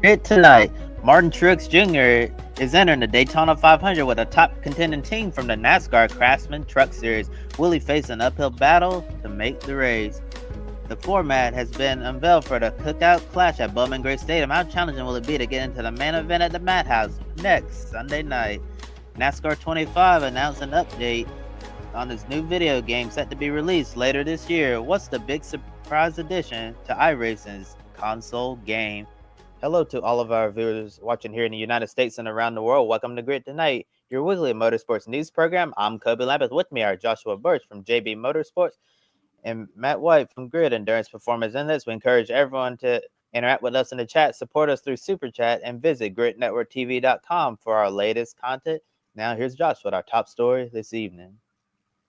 Great tonight. Martin Truex Jr. is entering the Daytona 500 with a top contending team from the NASCAR Craftsman Truck Series. Will he face an uphill battle to make the race? The format has been unveiled for the Cookout Clash at Bowman Gray Stadium. How challenging will it be to get into the main event at the Madhouse next Sunday night? NASCAR 25 announced an update on its new video game set to be released later this year. What's the big surprise addition to iRacing's console game? Hello to all of our viewers watching here in the United States and around the world. Welcome to Grid Tonight, your weekly motorsports news program. I'm Kobe Lambeth. With me are Joshua Birch from JB Motorsports and Matt White from Grid Endurance Performance Index. We encourage everyone to interact with us in the chat, support us through Super Chat, and visit gridnetworktv.com for our latest content. Now here's Josh with our top story this evening.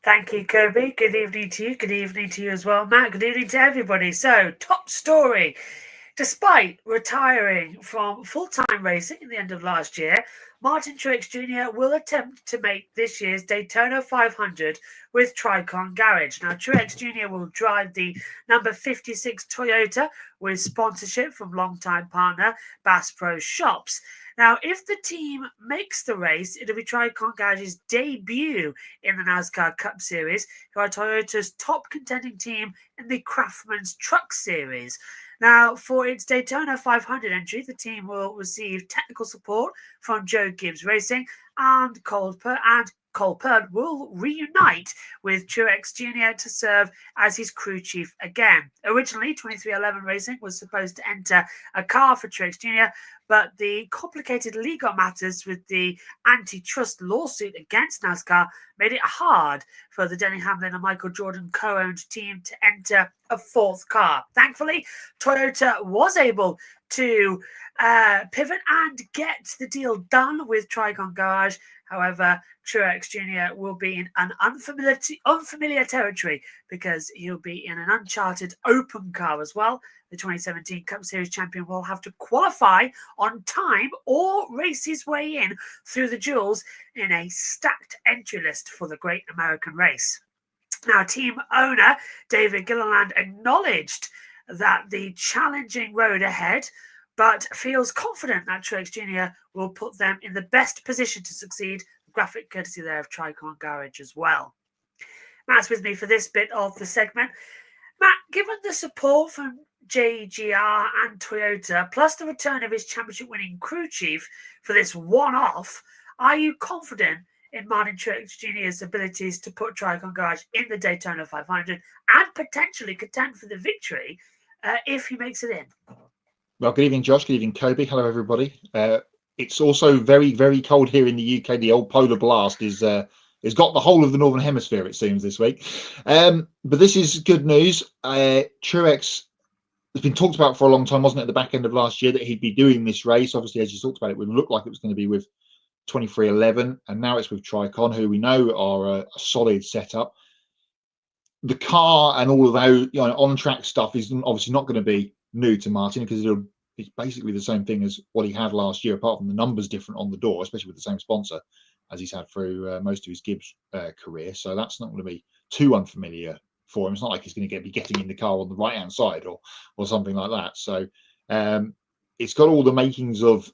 Thank you, Kobe. Good evening to you. Good evening to you as well, Matt. Good evening to everybody. So, top story. Despite retiring from full-time racing at the end of last year, Martin Truex Jr. will attempt to make this year's Daytona 500 with TRICON Garage. Now, Truex Jr. will drive the number 56 Toyota with sponsorship from longtime partner Bass Pro Shops. Now, if the team makes the race, it'll be TRICON Garage's debut in the NASCAR Cup Series, who are Toyota's top contending team in the Craftsman Truck Series. Now, for its Daytona 500 entry, the team will receive technical support from Joe Gibbs Racing, and Cole Pearn will reunite with Truex Jr. to serve as his crew chief again. Originally, 2311 Racing was supposed to enter a car for Truex Jr., but the complicated legal matters with the antitrust lawsuit against NASCAR made it hard for the Denny Hamlin and Michael Jordan co-owned team to enter a fourth car. Thankfully, Toyota was able to pivot and get the deal done with TRICON Garage. However, Truex Jr. will be in an unfamiliar territory because he'll be in an uncharted open car as well. The 2017 Cup Series champion will have to qualify on time or race his way in through the duels in a stacked entry list for the Great American Race. Now, team owner David Gilliland acknowledged that the challenging road ahead, but feels confident that Truex Jr. will put them in the best position to succeed. The graphic courtesy there of TRICON Garage as well. Matt's with me for this bit of the segment. Matt, given the support from JGR and Toyota, plus the return of his championship-winning crew chief for this one-off, are you confident in Martin Truex Jr.'s abilities to put TRICON Garage in the Daytona 500 and potentially contend for the victory if he makes it in? Well, good evening, Josh. Good evening, Kobe. Hello, everybody. It's also very, very cold here in the UK. The old polar blast has got the whole of the Northern Hemisphere, it seems, this week. But this is good news. Truex has been talked about for a long time, wasn't it, at the back end of last year, that he'd be doing this race. Obviously, as you talked about, it would look like it was going to be with 2311, and now it's with TRICON, who we know are a solid setup. The car and all of that, on-track stuff is obviously not going to be new to Martin, because it's basically the same thing as what he had last year, apart from the numbers different on the door, especially with the same sponsor as he's had through most of his Gibbs career. So that's not going to be too unfamiliar for him. It's not like he's going to be getting in the car on the right hand side or something like that. So it's got all the makings of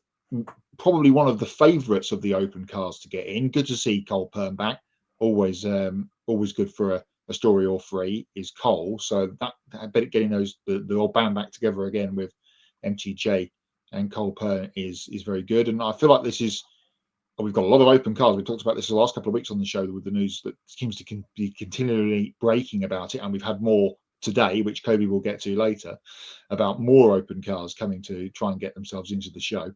probably one of the favourites of the open cars to get in. Good to see Cole Pearn back. Always good for a story or three is Cole. So that I bet getting the old band back together again with MTJ and Cole Pearn is very good. And I feel like we've got a lot of open cars. We talked about this the last couple of weeks on the show with the news that seems to be continually breaking about it, and we've had more today, which Kobe will get to later, about more open cars coming to try and get themselves into the show.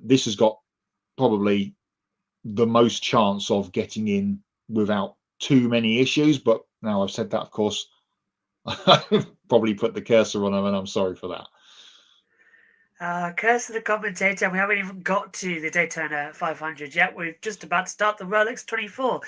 This has got probably the most chance of getting in without too many issues, but now I've said that, of course, I've probably put the cursor on them, and I'm sorry for that. Curse of the commentator. We haven't even got to the Daytona 500 yet. We're just about to start the Rolex 24.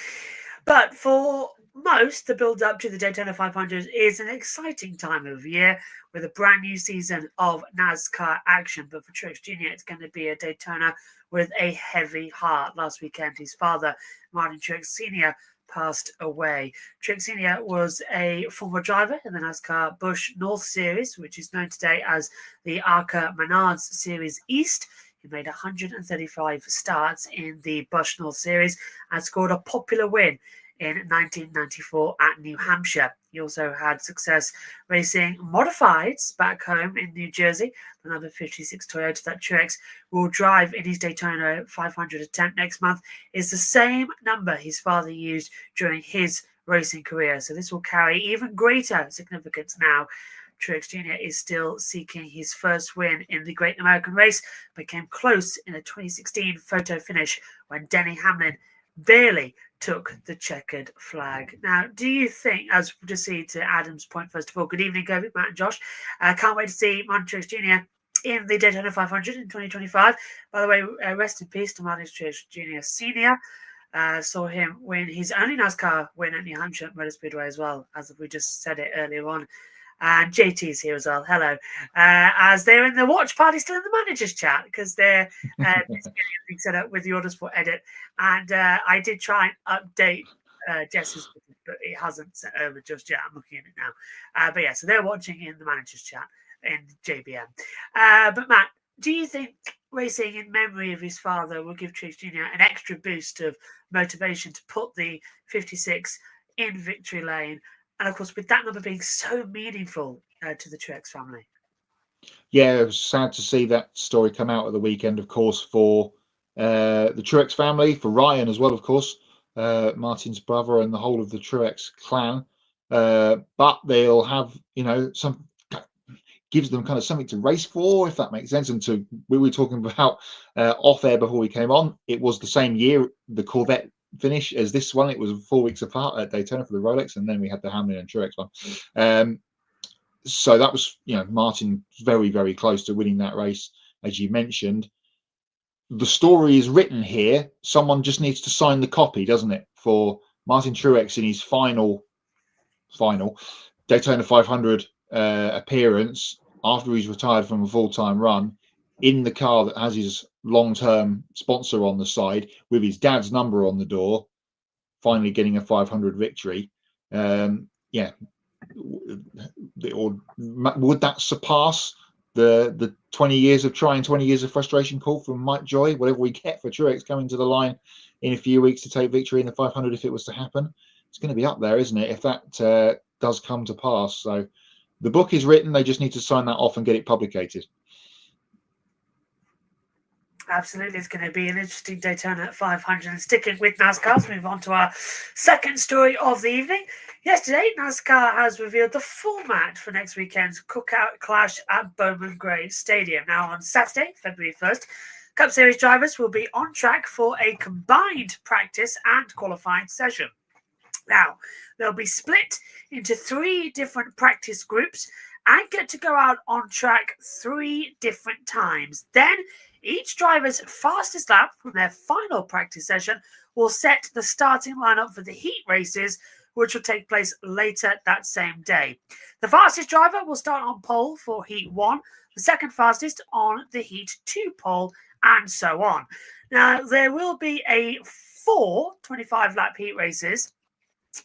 But for most, the build-up to the Daytona 500 is an exciting time of year with a brand new season of NASCAR action. But for Truex Jr., it's going to be a Daytona with a heavy heart. Last weekend, his father, Martin Truex Sr., passed away. Truex Jr. was a former driver in the NASCAR Busch North Series, which is known today as the ARCA Menards Series East. He made 135 starts in the Busch North Series and scored a popular win in 1994 at New Hampshire. He also had success racing modifieds back home in New Jersey. The number 56 Toyota that Truex will drive in his Daytona 500 attempt next month is the same number his father used during his racing career. So this will carry even greater significance now. Truex Jr. is still seeking his first win in the Great American Race, but came close in a 2016 photo finish when Denny Hamlin barely took the checkered flag. Now, do you think, as we proceed to Adam's point first of all, good evening, Kobe, Matt and Josh. Can't wait to see Monte Truex Jr. in the Daytona 500 in 2025. By the way, rest in peace to Monte Truex Jr. Sr. Saw him win his only NASCAR win at New Hampshire Motor Speedway as well, as we just said it earlier on. And JT's here as well. Hello. As they're in the watch party, still in the managers chat, because they're getting set up with the Autosport edit. And I did try and update Jess's, but it hasn't sent over just yet. I'm looking at it now. But yeah, so they're watching in the managers chat in JBM. But Matt, do you think racing in memory of his father will give Truex Jr. an extra boost of motivation to put the 56 in victory lane? And of course, with that number being so meaningful to the Truex family. Yeah, it was sad to see that story come out at the weekend, of course, for the Truex family, for Ryan as well, of course, Martin's brother and the whole of the Truex clan. But they'll have, some gives them kind of something to race for, if that makes sense. And we were talking about off air before we came on, it was the same year, the Corvette finish as this one. It was 4 weeks apart at Daytona for the Rolex, and then we had the Hamlin and Truex one. So that was, Martin very, very close to winning that race, as you mentioned. The story is written here. Someone just needs to sign the copy, doesn't it, for Martin Truex in his final Daytona 500 appearance after he's retired from a full-time run, in the car that has his long-term sponsor on the side with his dad's number on the door, finally getting a 500 victory. Would that surpass the 20 years of trying, 20 years of frustration call from Mike Joy? Whatever we get for Truex coming to the line in a few weeks to take victory in the 500, if it was to happen, it's going to be up there, isn't it, if that does come to pass? So the book is written. They just need to sign that off and get it publicated. Absolutely, it's going to be an interesting Daytona 500. And sticking with NASCAR, let's move on to our second story of the evening. Yesterday, NASCAR has revealed the format for next weekend's Cookout Clash at Bowman Gray Stadium. Now, on Saturday, February 1st, Cup Series drivers will be on track for a combined practice and qualifying session. Now, they'll be split into 3 different practice groups and get to go out on track 3 different times. Then, each driver's fastest lap from their final practice session will set the starting lineup for the heat races, which will take place later that same day. The fastest driver will start on pole for Heat 1, the second fastest on the Heat 2 pole, and so on. Now, there will be 4 25-lap heat races,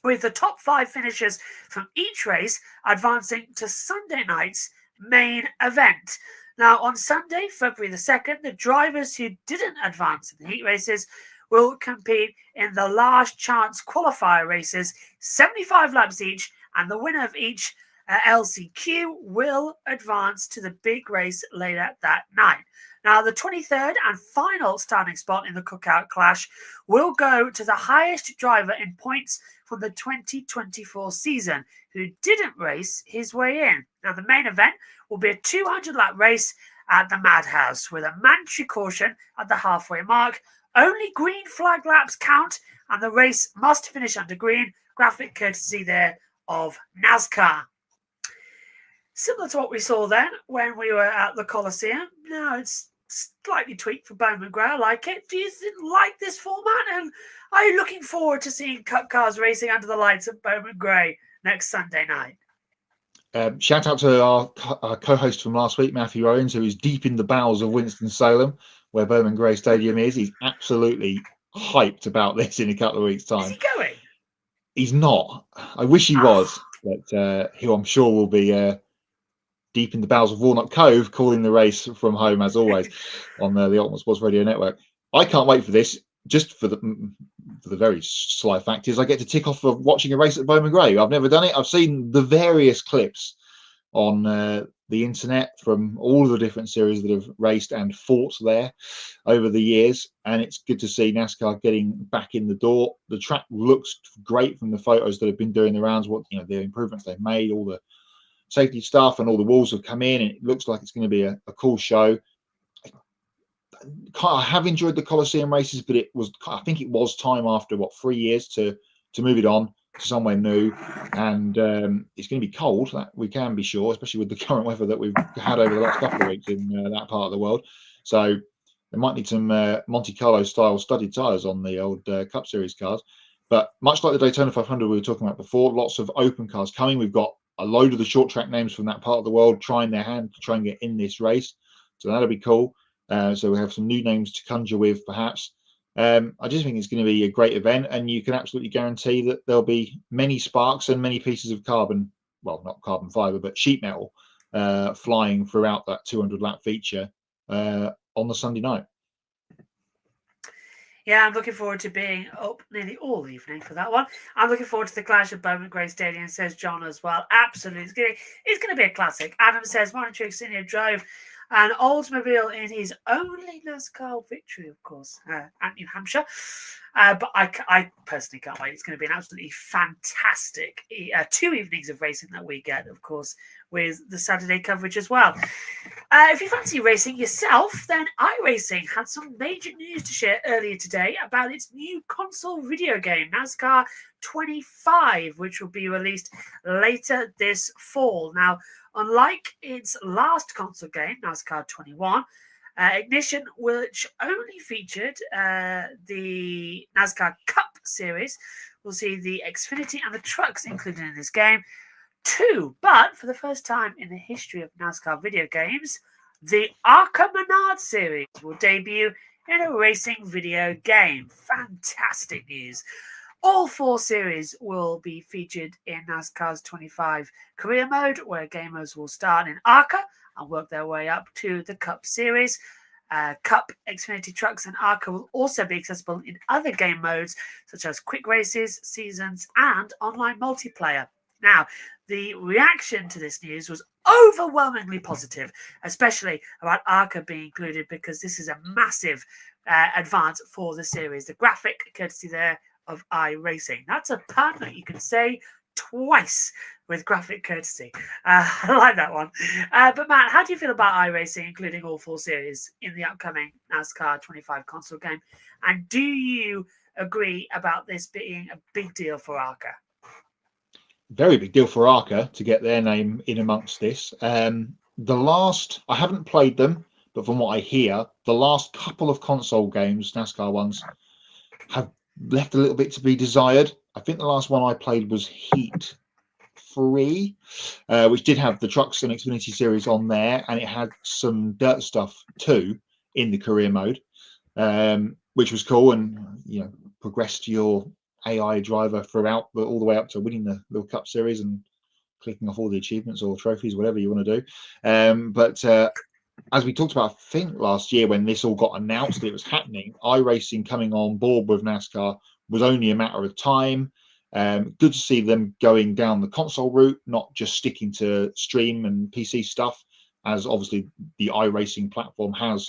with the top 5 finishers from each race advancing to Sunday night's main event. Now, on Sunday, February the 2nd, the drivers who didn't advance in the heat races will compete in the last chance qualifier races, 75 laps each, and the winner of each LCQ will advance to the big race later that night. Now, the 23rd and final starting spot in the Cookout Clash will go to the highest driver in points from the 2024 season, who didn't race his way in. Now, the main event will be a 200-lap race at the Madhouse with a mandatory caution at the halfway mark. Only green flag laps count, and the race must finish under green. Graphic courtesy there of NASCAR. Similar to what we saw then when we were at the Coliseum. Now it's slightly tweaked for Bowman Gray. I like it. Do you like this format? And are you looking forward to seeing Cup cars racing under the lights at Bowman Gray next Sunday night? Shout out to our co-host from last week, Matthew Owens, who is deep in the bowels of Winston-Salem, where Bowman Gray Stadium is. He's absolutely hyped about this in a couple of weeks' time. Is he going? He's not. I wish he was, but who I'm sure will be deep in the bowels of Walnut Cove, calling the race from home as always on the Ultimate Sports Radio Network. I can't wait for this. Just for the very sly fact is, I get to tick off of watching a race at Bowman Gray. I've never done it. I've seen the various clips on the internet from all the different series that have raced and fought there over the years, and it's good to see NASCAR getting back in the door. The track looks great from the photos that have been doing the rounds. What the improvements they've made, all the safety stuff, and all the walls have come in, and it looks like it's going to be a cool show. I have enjoyed the Coliseum races, but I think it was time after 3 years to move it on to somewhere new, and it's going to be cold, that we can be sure, especially with the current weather that we've had over the last couple of weeks in that part of the world. So they might need some Monte Carlo style studded tires on the old Cup Series cars. But much like the Daytona 500 we were talking about before, lots of open cars coming. We've got a load of the short track names from that part of the world trying their hand to try and get in this race, so that'll be cool. So we have some new names to conjure with, perhaps. I just think it's going to be a great event, and you can absolutely guarantee that there'll be many sparks and many pieces of carbon, well, not carbon fiber, but sheet metal, flying throughout that 200-lap feature on the Sunday night. Yeah, I'm looking forward to being up nearly all evening for that one. I'm looking forward to the clash of Bowman Gray Stadium, says John as well. Absolutely. It's going to be a classic. Adam says, Martin Truex Jr. drove an Oldsmobile in his only NASCAR victory, of course, at New Hampshire. But I personally can't wait. It's going to be an absolutely fantastic 2 evenings of racing that we get, of course, with the Saturday coverage as well. If you fancy racing yourself, then iRacing had some major news to share earlier today about its new console video game, NASCAR 25, which will be released later this fall. Now, unlike its last console game, NASCAR 21, Ignition, which only featured the NASCAR Cup Series, will see the Xfinity and the trucks included in this game too. But for the first time in the history of NASCAR video games, the ARCA Menards Series will debut in a racing video game. Fantastic news. All 4 series will be featured in NASCAR's 25 career mode, where gamers will start in ARCA and work their way up to the Cup Series. Cup, Xfinity Trucks, and ARCA will also be accessible in other game modes, such as quick races, seasons, and online multiplayer. Now, the reaction to this news was overwhelmingly positive, especially about ARCA being included, because this is a massive advance for the series. The graphic courtesy there of iRacing. That's a pun that you can say twice with graphic courtesy. I like that one. But Matt, how do you feel about iRacing including all 4 series in the upcoming NASCAR 25 console game? And do you agree about this being a big deal for ARCA? Very big deal for ARCA to get their name in amongst this. I haven't played them, but from what I hear, the last couple of console games, NASCAR ones, have left a little bit to be desired. I think the last one I played was Heat 3, which did have the Trucks and Xfinity series on there, and it had some dirt stuff too in the career mode, which was cool, and progressed your AI driver throughout all the way up to winning the Little Cup Series and clicking off all the achievements or trophies, whatever you want to do. But as we talked about, I think last year when this all got announced that it was happening, iRacing coming on board with NASCAR was only a matter of time. Good to see them going down the console route, not just sticking to stream and PC stuff, as obviously the iRacing platform has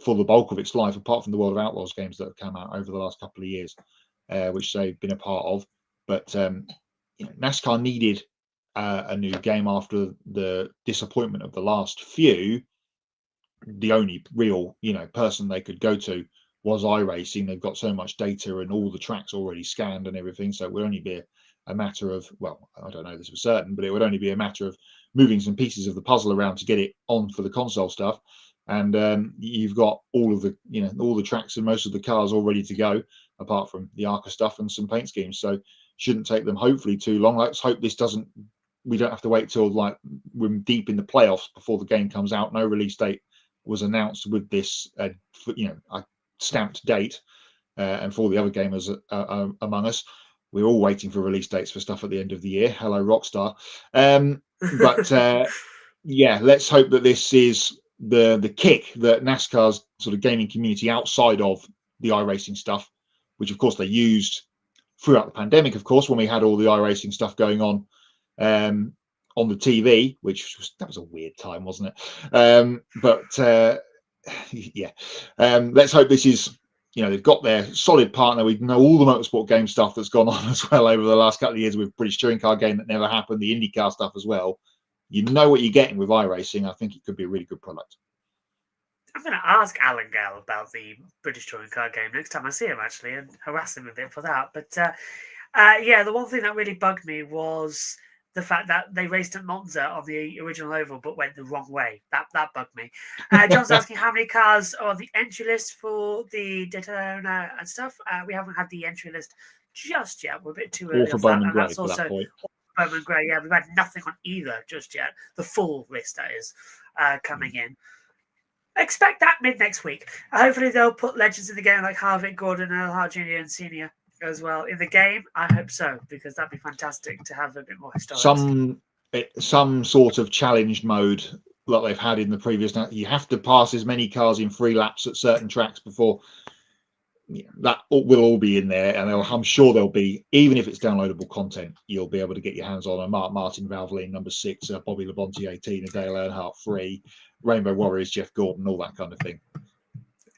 for the bulk of its life, apart from the World of Outlaws games that have come out over the last couple of years, which they've been a part of. But NASCAR needed a new game after the disappointment of the last few. The only real person they could go to was iRacing. They've got so much data and all the tracks already scanned and everything, so it would only be a matter of, well, I don't know this for certain, but it would only be a matter of moving some pieces of the puzzle around to get it on for the console stuff. And you've got all of the all the tracks and most of the cars all ready to go, apart from the ARCA stuff and some paint schemes. So shouldn't take them hopefully too long. Let's hope this doesn't, we don't have to wait till like we're deep in the playoffs before the game comes out. No release date was announced with this a stamped date, and for all the other gamers among us, we're all waiting for release dates for stuff at the end of the year. Hello, Rockstar. But yeah, let's hope that this is the kick that NASCAR's sort of gaming community outside of the iRacing stuff, which of course they used throughout the pandemic, of course, when we had all the iRacing stuff going on the TV, that was a weird time, wasn't it? Yeah, let's hope this is, they've got their solid partner. We know all the motorsport game stuff that's gone on as well over the last couple of years with British Touring Car game that never happened, the IndyCar stuff as well. You know what you're getting with iRacing. I think it could be a really good product. I'm going to ask Alan Gale about the British Touring Car game next time I see him, actually, and harass him a bit for that. But yeah, the one thing that really bugged me was the fact that they raced at Monza on the original oval but went the wrong way. That bugged me. John's asking how many cars are on the entry list for the Daytona and stuff. We haven't had the entry list just yet. We're a bit too early. For Bowman Gray, for that point. Bowman Gray, yeah, we've had nothing on either just yet. The full list, that is, coming in. Expect that mid next week. Hopefully they'll put legends in the game like Harvick, Gordon, Earnhardt Jr. and Senior as well in the game. I hope so, because that'd be fantastic to have a bit more historic. Some sort of challenged mode like they've had in the previous. You have to pass as many cars in 3 laps at certain tracks before. That will all be in there, and I'm sure there'll be, even if it's downloadable content, you'll be able to get your hands on a Mark Martin Valvoline number 6, Bobby Labonte 18, a Dale Earnhardt 3, Rainbow Warriors Jeff Gordon, all that kind of thing.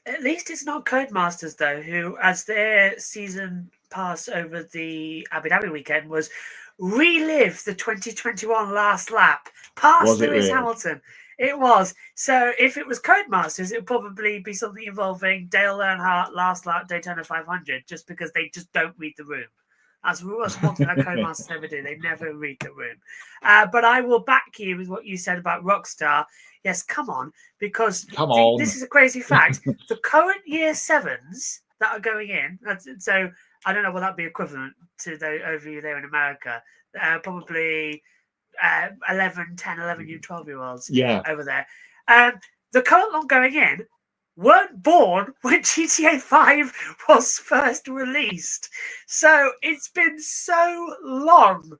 At least it's not Codemasters, though, who, as their season pass over the Abu Dhabi weekend, was relive the 2021 last lap past Lewis Hamilton. It was. So if it was Codemasters, it would probably be something involving Dale Earnhardt last lap Daytona 500, just because they just don't read the room. That's one thing that Codemasters never do. They never read the room. But I will back you with what you said about Rockstar. Yes, come on, because this is a crazy fact. The current year 7s that are going in, so I don't know what that'd be equivalent to over there in America, probably 11, 10, 11, 12-year-olds over there. The current lot going in weren't born when GTA 5 was first released. So it's been so long.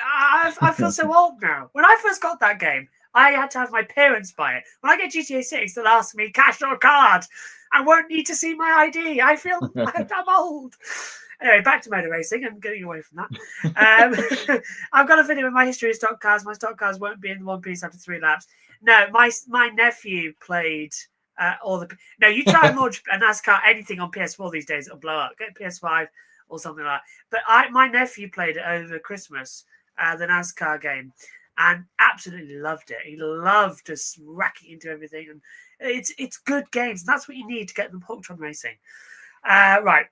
I feel so old now. When I first got that game, I had to have my parents buy it. When I get GTA 6, they'll ask me cash or card. I won't need to see my ID. I feel I'm old. Anyway, back to motor racing. I'm getting away from that. I've got a video with my history of stock cars. My stock cars won't be in one piece after 3 laps. No, my nephew played all the... No, you try and launch a NASCAR anything on PS4 these days, it'll blow up. Get PS5 or something like that. But my nephew played it over Christmas, the NASCAR game, and absolutely loved it. He loved just racking into everything. And it's good games. And that's what you need to get them hooked on racing. Right.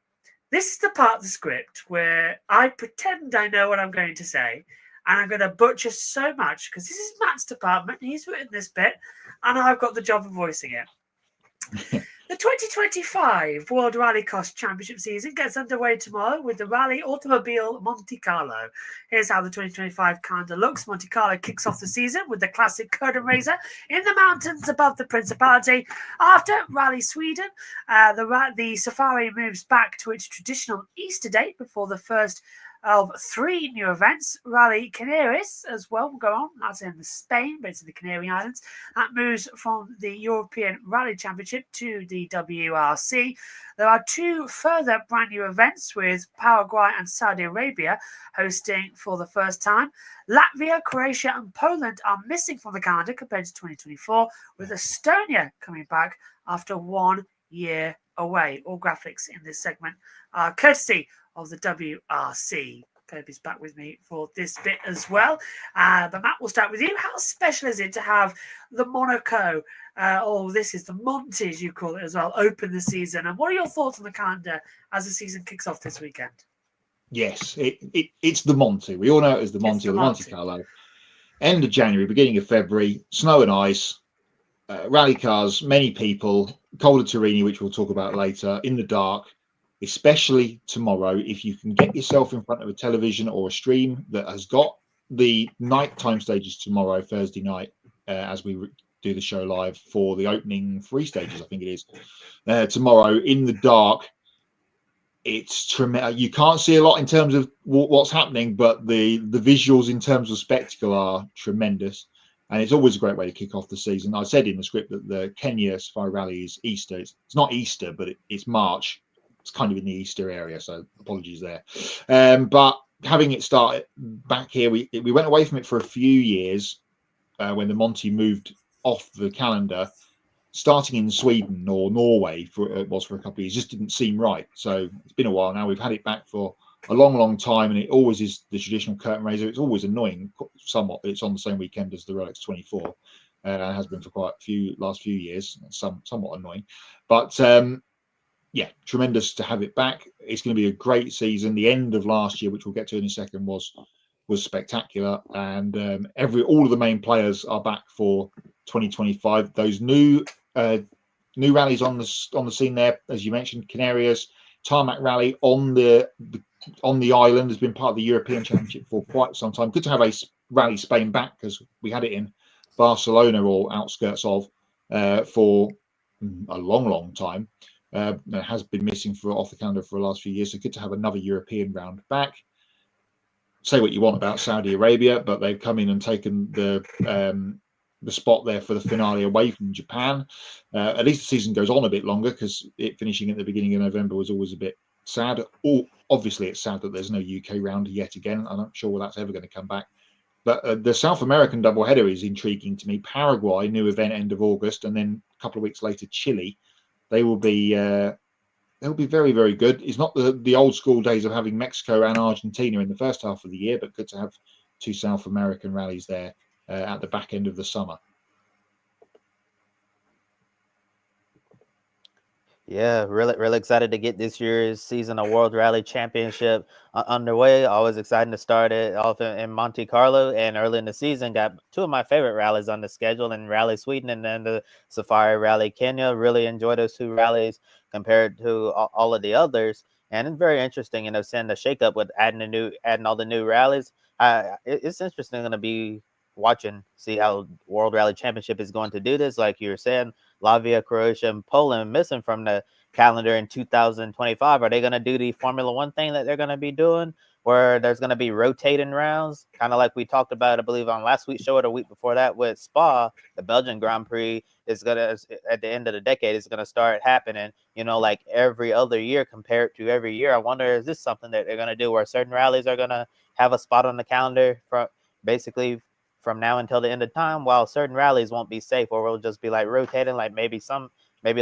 This is the part of the script where I pretend I know what I'm going to say, and I'm going to butcher so much because this is Matt's department. He's written this bit, and I've got the job of voicing it. The 2025 World Rallycross Championship season gets underway tomorrow with the Rally Automobile Monte Carlo. Here's how the 2025 calendar looks. Monte Carlo kicks off the season with the classic curtain raiser in the mountains above the Principality. After Rally Sweden, the safari moves back to its traditional Easter date before the first of 3 new events. Rally Canaries as well will go on. That's in Spain, but it's in the Canary Islands. That moves from the European Rally Championship to the WRC. There are 2 further brand new events with Paraguay and Saudi Arabia hosting for the first time. Latvia, Croatia and Poland are missing from the calendar compared to 2024, with Estonia coming back after 1 year away. All graphics in this segment are courtesy of the WRC. Kobe's back with me for this bit as well. But Matt, we'll start with you. How special is it to have the Monaco, this is the Monte, as you call it as well, open the season? And what are your thoughts on the calendar as the season kicks off this weekend? Yes, it's the Monte. We all know it as the Monte or the Monte Carlo. End of January, beginning of February, snow and ice, rally cars, many people, Col de Turini, which we'll talk about later, in the dark. Especially tomorrow, if you can get yourself in front of a television or a stream that has got the nighttime stages tomorrow, Thursday night, as we do the show live for the opening 3 stages, I think it is, tomorrow in the dark. it's tremendous. You can't see a lot in terms of what's happening, but the visuals in terms of spectacle are tremendous. And it's always a great way to kick off the season. I said in the script that the Kenya Safari Rally is Easter. It's not Easter, but it's March. It's kind of in the Easter area, so apologies there. But having it start back here, we went away from it for a few years when the Monte moved off the calendar. Starting in Sweden or Norway for a couple of years just didn't seem right. So it's been a while now. We've had it back for a long time, and it always is the traditional curtain raiser. It's always annoying somewhat that it's on the same weekend as the Rolex 24. It has been for quite a few last few years. Somewhat annoying, but yeah, tremendous to have it back. It's going to be a great season. The end of last year, which we'll get to in a second, was spectacular, and all of the main players are back for 2025. Those new rallies on the scene there, as you mentioned, Canarias Tarmac Rally on the island has been part of the European Championship for quite some time. Good to have a Rally Spain back, because we had it in Barcelona or outskirts of for a long time. It has been missing off the calendar for the last few years, so good to have another European round back. Say what you want about Saudi Arabia, but they've come in and taken the spot there for the finale away from Japan. At least the season goes on a bit longer, because it finishing at the beginning of November was always a bit sad. Obviously, it's sad that there's no UK round yet again. I'm not sure that's ever going to come back. But the South American doubleheader is intriguing to me. Paraguay, new event end of August, and then a couple of weeks later, Chile. They will be very, very good. It's not the old school days of having Mexico and Argentina in the first half of the year, but good to have two South American rallies there at the back end of the summer. Yeah, really excited to get this year's season of World Rally Championship underway. Always exciting to start it off in Monte Carlo, and early in the season got two of my favorite rallies on the schedule, in Rally Sweden and then the Safari Rally Kenya. Really enjoy those two rallies compared to all of the others, and it's very interesting, seeing the shakeup with adding all the new rallies. It's interesting going to be see how World Rally Championship is going to do this. Like you were saying, Latvia, Croatia, and Poland missing from the calendar in 2025. Are they going to do the Formula One thing that they're going to be doing, where there's going to be rotating rounds, kind of like we talked about, I believe, on last week's show or the week before that with Spa? The Belgian Grand Prix is going to, at the end of the decade, is going to start happening, like every other year compared to every year. I wonder, is this something that they're going to do, where certain rallies are going to have a spot on the calendar from now until the end of time, while certain rallies won't be safe, or we'll just be like rotating, like maybe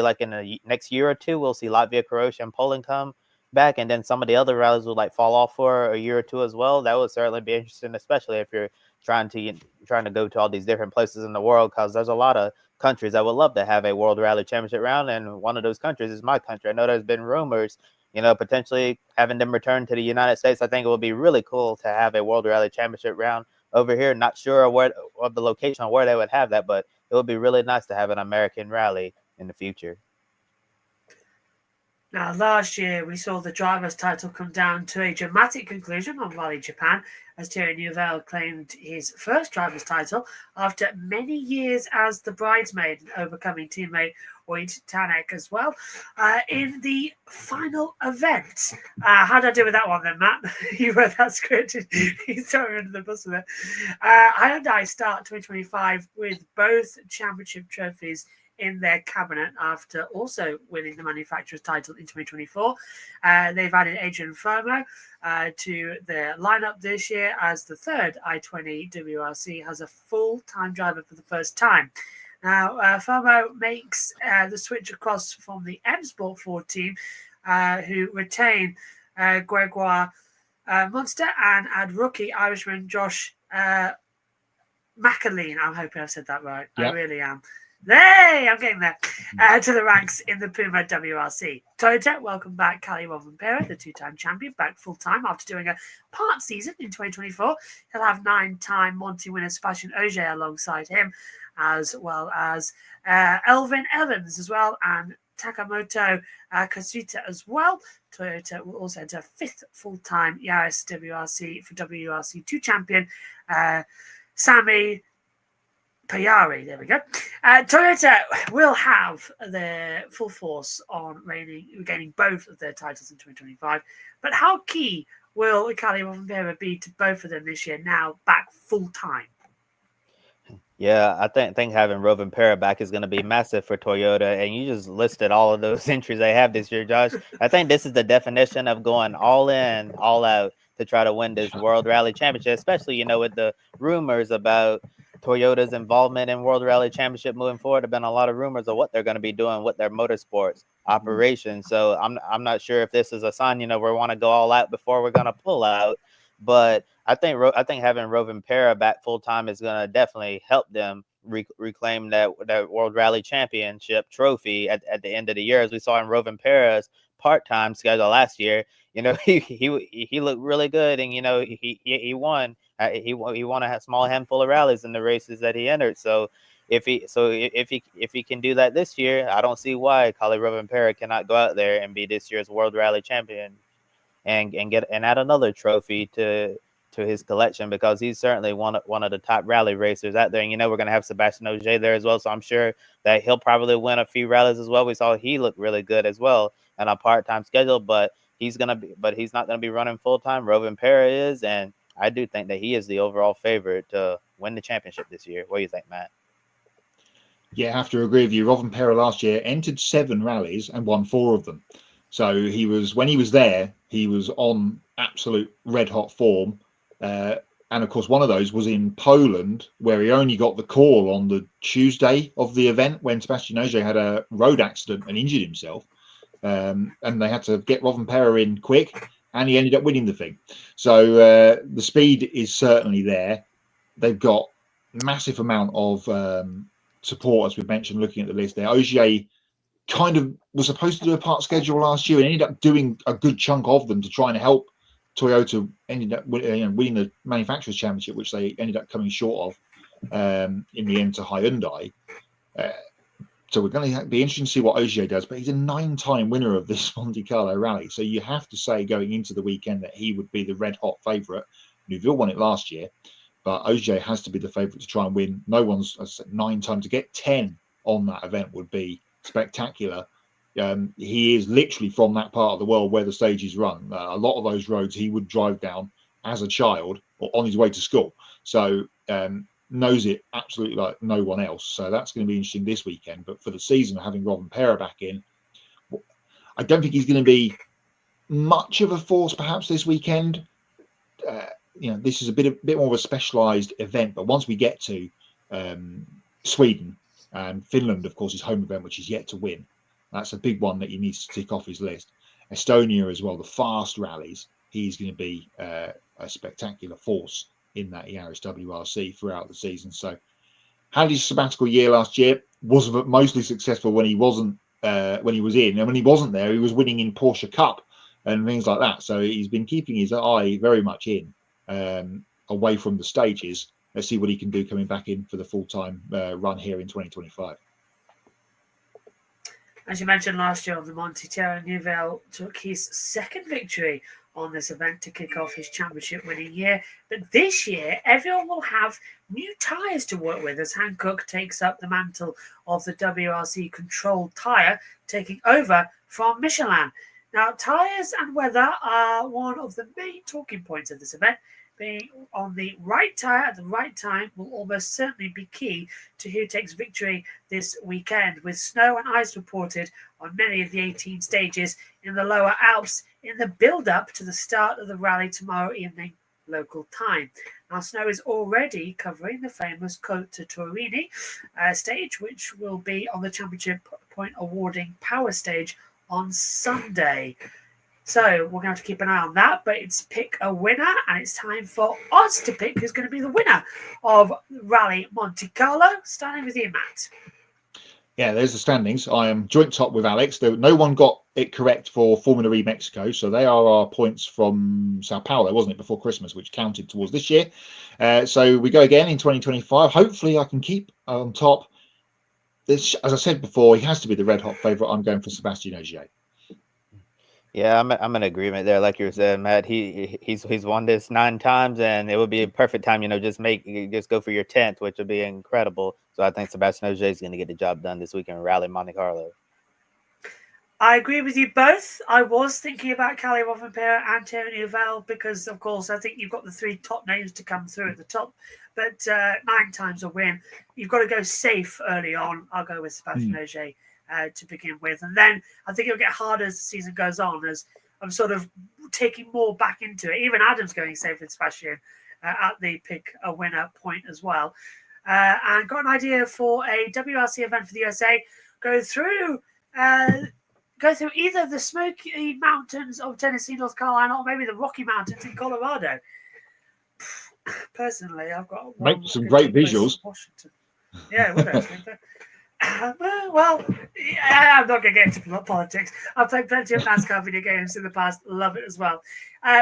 like in the next year or two, we'll see Latvia, Croatia, and Poland come back, and then some of the other rallies will like fall off for a year or two as well. That would certainly be interesting, especially if you're trying to go to all these different places in the world, because there's a lot of countries that would love to have a World Rally Championship round, and one of those countries is my country. I know there's been rumors, potentially having them return to the United States. I think it would be really cool to have a World Rally Championship round over here. Not sure of the location or where they would have that, but it would be really nice to have an American rally in the future. Now, last year, we saw the driver's title come down to a dramatic conclusion on Rally Japan, as Thierry Neuville claimed his first driver's title after many years as the bridesmaid, overcoming teammate Oid Tanek as well in the final event. How did I do with that one then, Matt? You wrote that script. You threw me under the bus with it. Hyundai start 2025 with both championship trophies in their cabinet after also winning the manufacturer's title in 2024. They've added Adrian Fermo to their lineup this year as the third i20 WRC has a full-time driver for the first time. Now, Fermo makes the switch across from the M Sport 4 team, who retain Gregoire Munster, and add rookie Irishman Josh McAleen. I'm hoping I've said that right. Yep. I really am. Hey, I'm getting there. To the ranks in the Puma WRC. Toyota welcome back Kalle Rovanperä, the two-time champion, back full-time after doing a part season in 2024. He'll have 9-time Monte winner Sebastian Ogier alongside him, as well as Elvin Evans as well, and Takamoto Kasuta as well. Toyota will also enter fifth full-time Yaris WRC for WRC 2 champion Sami Payari. There we go. Toyota will have their full force on regaining both of their titles in 2025. But how key will Kalle Rovanperä be to both of them this year, now back full time? Yeah, I think having Rovanperä back is going to be massive for Toyota, and you just listed all of those entries they have this year, Josh. I think this is the definition of going all in, all out to try to win this World Rally Championship, especially, with the rumors about Toyota's involvement in World Rally Championship moving forward. There have been a lot of rumors of what they're going to be doing with their motorsports operation. So I'm not sure if this is a sign, we want to go all out before we're going to pull out. But I think having Rovanperä back full time is going to definitely help them reclaim that World Rally Championship trophy at the end of the year, as we saw in Rovanperä's part-time schedule last year. He looked really good, and he won. He won a small handful of rallies in the races that he entered. So if he can do that this year, I don't see why Kalle Rovanperä cannot go out there and be this year's World Rally Champion and add another trophy to his collection, because he's certainly one of the top rally racers out there. And we're going to have Sebastian Ogier there as well, so I'm sure that he'll probably win a few rallies as well. We saw he looked really good as well on a part-time schedule, but he's not going to be running full-time. Rovanperä is, and I do think that he is the overall favorite to win the championship this year. What do you think, Matt? Yeah, I have to agree with you. Rovanperä last year entered 7 rallies and won 4 of them. So when he was there, he was on absolute red hot form. And of course, one of those was in Poland, where he only got the call on the Tuesday of the event when Sebastian Ogier had a road accident and injured himself. And they had to get Rovanperä in quick, and he ended up winning the thing. So the speed is certainly there. They've got massive amount of support, as we mentioned, looking at the list there. Ogier kind of was supposed to do a part schedule last year and ended up doing a good chunk of them to try and help Toyota. Ended up winning the manufacturers championship, which they ended up coming short of in the end to Hyundai. So we're going to be interested to see what Ogier does, but he's a 9-time winner of this Monte Carlo rally, so you have to say going into the weekend that he would be the red hot favourite. Neuville won it last year, but Ogier has to be the favourite to try and win. No one's, as I said, 9 times. To get 10 on that event would be spectacular. He is literally from that part of the world where the stage is run. A lot of those roads he would drive down as a child or on his way to school. So knows it absolutely like no one else. So that's going to be interesting this weekend. But for the season, having Rovanperä back in, I don't think he's going to be much of a force perhaps this weekend. This is a bit more of a specialised event. But once we get to Sweden and Finland, of course, his home event, which he's yet to win, that's a big one that he needs to tick off his list. Estonia as well, the fast rallies, he's going to be a spectacular force in that Yaris WRC throughout the season. So had his sabbatical year last year, was mostly successful when he wasn't when he was in, and when he wasn't there, he was winning in Porsche Cup and things like that. So he's been keeping his eye very much in away from the stages. Let's see what he can do coming back in for the full-time run here in 2025. As you mentioned last year on the Monte Carlo, Neuville took his second victory on this event to kick off his championship winning year. But this year, everyone will have new tyres to work with as Hankook takes up the mantle of the WRC controlled tyre, taking over from Michelin. Now, tyres and weather are one of the main talking points of this event. Being on the right tyre at the right time will almost certainly be key to who takes victory this weekend, with snow and ice reported on many of the 18 stages in the lower Alps in the build-up to the start of the rally tomorrow evening local time. Now, snow is already covering the famous Côte de Torini stage, which will be on the championship point awarding power stage on Sunday. So we're going to have to keep an eye on that, but it's pick a winner, and it's time for us to pick who's going to be the winner of Rally Monte Carlo. Starting with you, Matt. Yeah, there's the standings. I am joint top with Alex. No one got it correct for Formula E Mexico, so they are our points from Sao Paulo, wasn't it, before Christmas, which counted towards this year. So we go again in 2025. Hopefully I can keep on top. This, as I said before, he has to be the red-hot favourite. I'm going for Sebastian Ogier. Yeah, I'm in agreement there. Like you were saying, Matt, he's won this 9 times, and it would be a perfect time, just go for your 10th, which would be incredible. So I think Sebastian Ogier is going to get the job done this weekend, rally Monte Carlo. I agree with you both. I was thinking about Kalle Rovanperä and Tony Uvell because, of course, I think you've got the 3 top names to come through at the top. But 9 times a win, you've got to go safe early on. I'll go with Sebastian Ogier to begin with. And then I think it'll get harder as the season goes on, as I'm sort of taking more back into it. Even Adam's going safe with Sebastian at the pick a winner point as well. And got an idea for a WRC event for the USA. Go through either the Smoky Mountains of Tennessee, North Carolina, or maybe the Rocky Mountains in Colorado. Personally, I've got make some great visuals. Washington. Yeah, it would actually. Well, yeah, I'm not going to get into politics. I've played plenty of NASCAR video games in the past. Love it as well.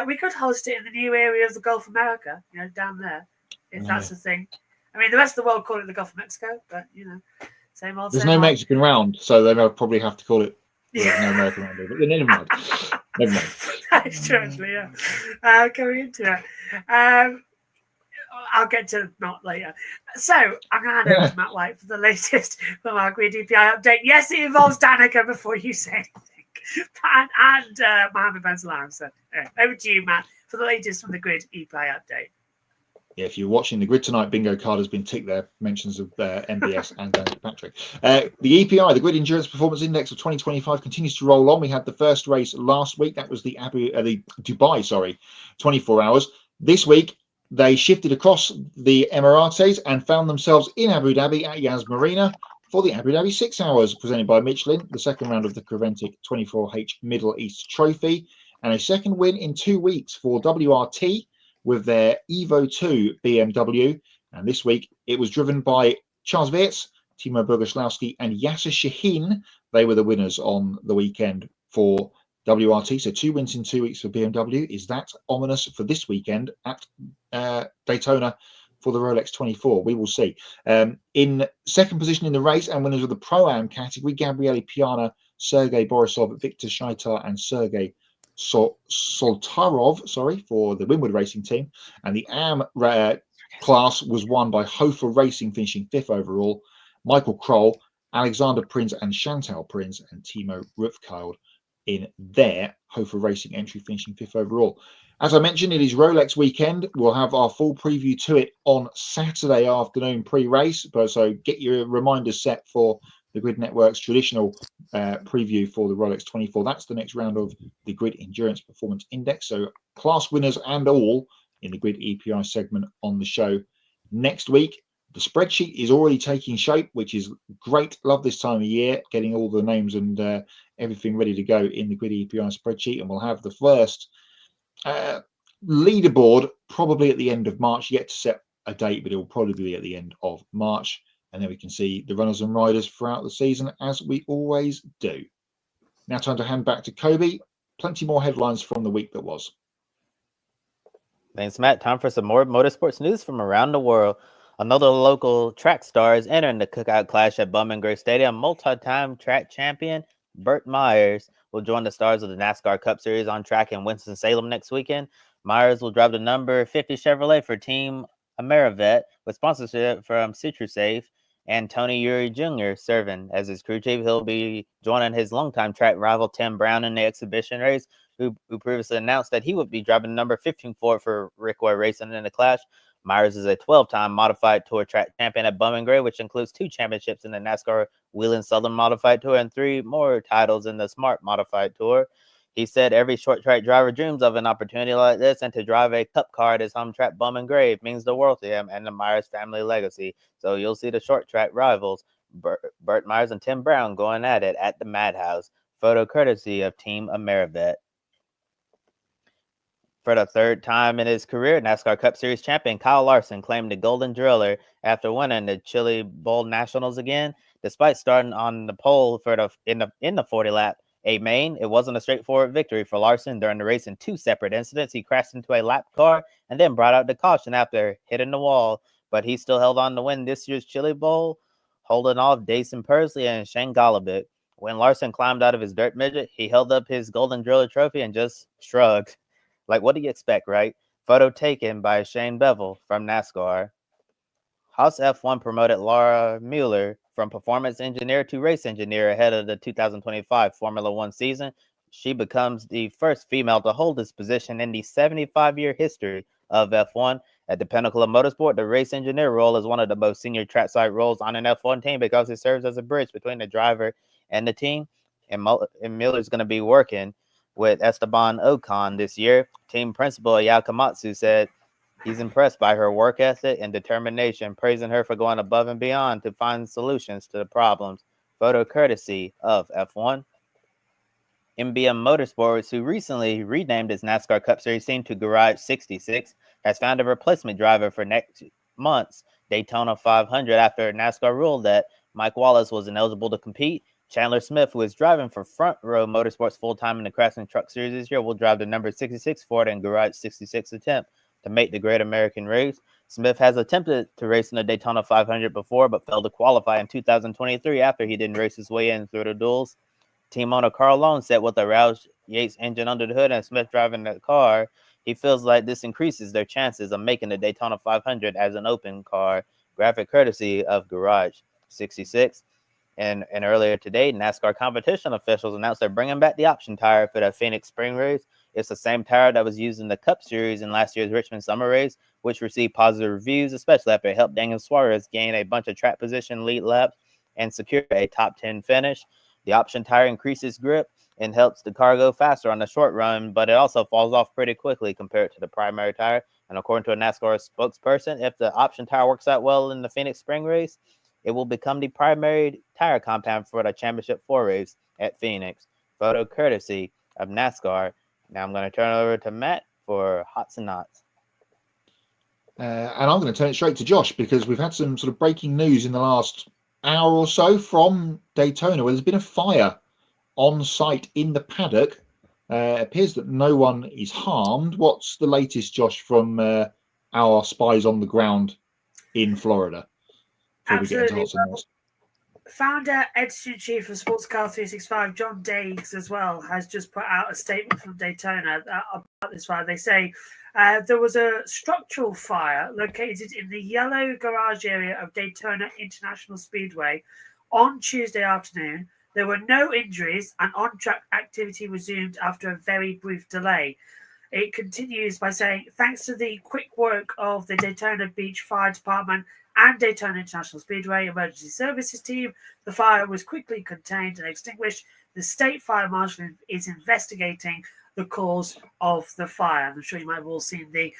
We could host it in the new area of the Gulf of America, down there, if that's a thing. I mean, the rest of the world call it the Gulf of Mexico, but, same old. There's no Mexican round, so they'll probably have to call it. Yeah. No American round, but never mind. Never mind. That's true, actually, yeah. Coming into it. I'll get to Matt later. So I'm going to hand over to Matt White for the latest from our Grid EPI update. Yes, it involves Danica before you say anything. And Mohammed Ben Salam. So over to you, Matt, for the latest from the Grid EPI update. Yeah, if you're watching the Grid Tonight bingo card has been ticked there, mentions of MBS and Danica Patrick. The EPI, the Grid Endurance Performance Index of 2025, continues to roll on. We had the first race last week. That was the Dubai, 24 hours. This week, they shifted across the Emirates and found themselves in Abu Dhabi at Yas Marina for the Abu Dhabi 6 hours, presented by Michelin, the second round of the Creventic 24H Middle East Trophy, and a second win in 2 weeks for WRT with their Evo 2 BMW. And this week, it was driven by Charles Weerts, Timo Boguslawski, and Yasser Shaheen. They were the winners on the weekend for WRT. So 2 wins in 2 weeks for BMW. Is that ominous for this weekend at Daytona for the Rolex 24? We will see. In second position in the race and winners of the Pro-Am category, Gabriele Piana, Sergei Borisov, Victor Shaitar, and Sergei Soltarov, for the Winwood Racing team. And the AM class was won by Hofer Racing, finishing 5th overall. Michael Kroll, Alexander Prinz, and Chantal Prinz, and Timo Rufkild in their Hofer Racing entry, finishing 5th overall. As I mentioned, it is Rolex weekend. We'll have our full preview to it on Saturday afternoon pre-race. So get your reminders set for the Grid Network's traditional preview for the Rolex 24. That's the next round of the Grid Endurance Performance Index. So class winners and all in the Grid EPI segment on the show next week. The spreadsheet is already taking shape, which is great. Love this time of year, getting all the names and everything ready to go in the Grid EPI spreadsheet. And we'll have the first leaderboard probably at the end of March. Yet to set a date, but it will probably be at the end of March. And then we can see the runners and riders throughout the season, as we always do. Now time to hand back to Kobe. Plenty more headlines from the week that was. Thanks, Matt. Time for some more motorsports news from around the world. Another local track star is entering the Cookout Clash at Bowman Gray Stadium. Multi-time track champion Burt Myers will join the stars of the NASCAR Cup Series on track in Winston-Salem next weekend. Myers will drive the number 50 Chevrolet for Team Amerivet with sponsorship from CitroSafe and Tony Uri Jr. serving as his crew chief. He'll be joining his longtime track rival Tim Brown in the exhibition race, who previously announced that he would be driving number 15 for Rick Roy Racing in the Clash. Myers is a 12-time Modified Tour track champion at Bowman Gray, which includes 2 championships in the NASCAR Whelen Southern Modified Tour and 3 more titles in the Smart Modified Tour. He said every short track driver dreams of an opportunity like this, and to drive a cup car at his home track Bowman Gray means the world to him and the Myers family legacy. So you'll see the short track rivals, Burt Myers and Tim Brown, going at it at the Madhouse. Photo courtesy of Team Amerivet. For the 3rd time in his career, NASCAR Cup Series champion Kyle Larson claimed the Golden Driller after winning the Chili Bowl Nationals again. Despite starting on the pole in the 40-lap A main, it wasn't a straightforward victory for Larson. During the race, in 2 separate incidents, he crashed into a lap car and then brought out the caution after hitting the wall. But he still held on to win this year's Chili Bowl, holding off Dason Pursley and Shane Golobic. When Larson climbed out of his dirt midget, he held up his Golden Driller trophy and just shrugged. Like, what do you expect, right? Photo taken by Shane Bevel from NASCAR. Haas F1 promoted Laura Mueller from performance engineer to race engineer ahead of the 2025 Formula One season. She becomes the first female to hold this position in the 75-year history of F1. At the pinnacle of motorsport, the race engineer role is one of the most senior trackside roles on an F1 team because it serves as a bridge between the driver and the team. And Mueller's going to be working with Esteban Ocon this year. Team principal Ayao Komatsu said he's impressed by her work ethic and determination, praising her for going above and beyond to find solutions to the problems. Photo courtesy of F1. MBM Motorsports, who recently renamed its NASCAR Cup Series team to Garage 66, has found a replacement driver for next month's Daytona 500 after NASCAR ruled that Mike Wallace was ineligible to compete. Chandler Smith, who is driving for Front Row Motorsports full-time in the Craftsman Truck Series this year, will drive the number 66 Ford and Garage 66 attempt to make the Great American Race. Smith has attempted to race in the Daytona 500 before, but failed to qualify in 2023 after he didn't race his way in through the duels. Team owner Carl Lone said with the Roush Yates engine under the hood and Smith driving the car, he feels like this increases their chances of making the Daytona 500 as an open car. Graphic courtesy of Garage 66. And earlier today, NASCAR competition officials announced they're bringing back the option tire for the Phoenix Spring Race. It's the same tire that was used in the Cup Series in last year's Richmond Summer Race, which received positive reviews, especially after it helped Daniel Suarez gain a bunch of track position lead laps and secure a top 10 finish. The option tire increases grip and helps the car go faster on the short run, but it also falls off pretty quickly compared to the primary tire. And according to a NASCAR spokesperson, if the option tire works out well in the Phoenix Spring Race, it will become the primary tire compound for the Championship 4 race at Phoenix. Photo courtesy of NASCAR. Now I'm going to turn it over to Matt for Hots and Knots. And I'm going to turn it straight to Josh because we've had some sort of breaking news in the last hour or so from Daytona where there's been a fire on site in the paddock. It appears that no one is harmed. What's the latest, Josh, from our spies on the ground in Florida? Absolutely. Founder, editor-in-chief of Sports Car 365, John Daigs, as well, has just put out a statement from Daytona about this fire. They say there was a structural fire located in the yellow garage area of Daytona International Speedway on Tuesday afternoon. There were no injuries and on-track activity resumed after a very brief delay. It continues by saying, thanks to the quick work of the Daytona Beach Fire Department and Daytona International Speedway Emergency Services team, the fire was quickly contained and extinguished. The state fire marshal is investigating the cause of the fire. I'm sure you might have all seen the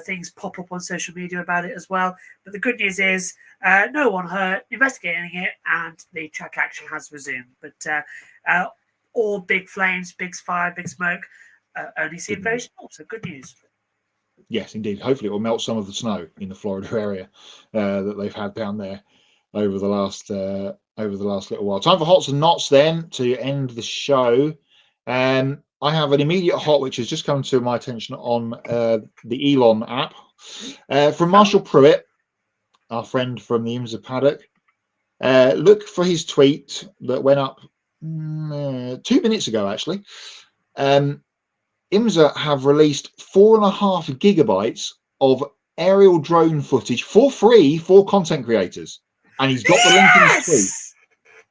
things pop up on social media about it as well. But the good news is no one hurt, investigating it, and the track action has resumed. But all big flames, big fire, big smoke, only seem very small. So good news. Yes, indeed. Hopefully it will melt some of the snow in the Florida area that they've had down there over the last little while. Time for Hots and Knots then to end the show. I have an immediate hot which has just come to my attention on the Elon app from Marshall Pruitt, our friend from the IMSA paddock. Look for his tweet that went up 2 minutes ago, actually. IMSA have released 4.5 gigabytes of aerial drone footage for free for content creators. And he's got the link in his tweet.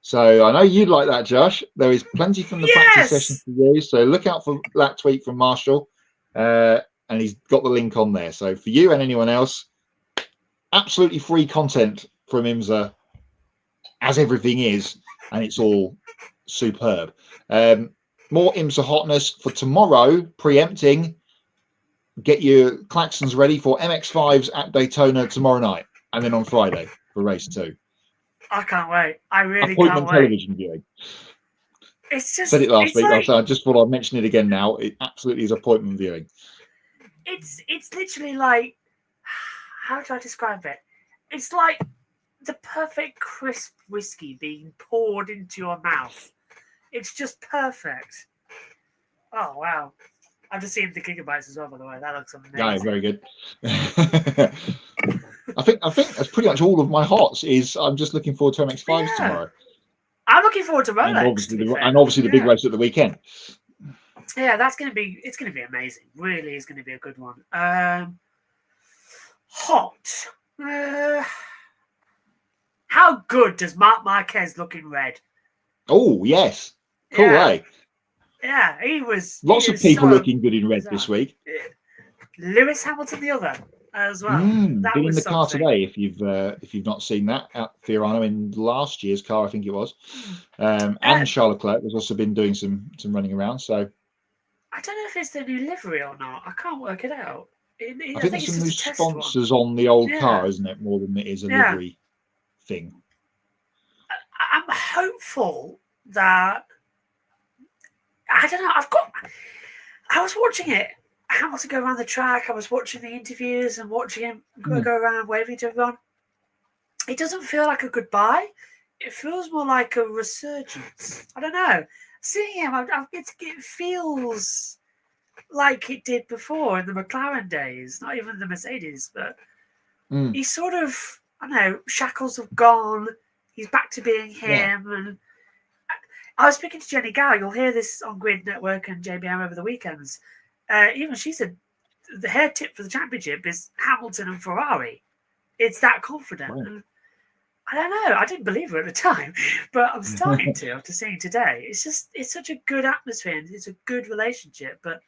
So I know you'd like that, Josh. There is plenty from the practice session to use. So look out for that tweet from Marshall. And he's got the link on there. So for you and anyone else, absolutely free content from IMSA, as everything is. And it's all superb. More IMSA hotness for tomorrow, preempting. Get your klaxons ready for MX5s at Daytona tomorrow night. And then on Friday for race 2. I can't wait. I really appointment can't wait. Television viewing. It's just said it last week. Like, I just thought I'd mention it again now. It absolutely is appointment viewing. It's literally like, how do I describe it? It's like the perfect crisp whiskey being poured into your mouth. It's just perfect. Oh wow! I've just seen the gigabytes as well. By the way, that looks amazing. Yeah, very good. I think that's pretty much all of my hots. I'm just looking forward to MX5s tomorrow. I'm looking forward to and Rolex. obviously the big race at the weekend. Yeah, it's going to be amazing. Really is going to be a good one. Hot. How good does Marc Marquez look in red? Oh, yes. Cool, yeah. Yeah, he was. Lots of people looking good in red this week. Lewis Hamilton, the other, as well. That been in was the car something. today. If you've not seen that, at Fiorano in last year's car, I think it was, and Charles Leclerc has also been doing some running around. So I don't know if it's the new livery or not. I can't work it out. I think there's some new sponsors on the old car, isn't it? More than it is a livery thing. I'm hopeful that I don't know. I was watching it. Hamilton go around the track. I was watching the interviews and watching him go around waving to everyone. It doesn't feel like a goodbye. It feels more like a resurgence. I don't know. Seeing him, it feels like it did before in the McLaren days, not even the Mercedes, but he's sort of, I don't know, shackles have gone. He's back to being him. Yeah. And I was speaking to Jenny Gow. You'll hear this on Grid Network and JBM over the weekends. Even she said the hair tip for the championship is Hamilton and Ferrari. It's that confident. Right. And I don't know. I didn't believe her at the time, but I'm starting to after seeing today. It's such a good atmosphere and it's a good relationship. But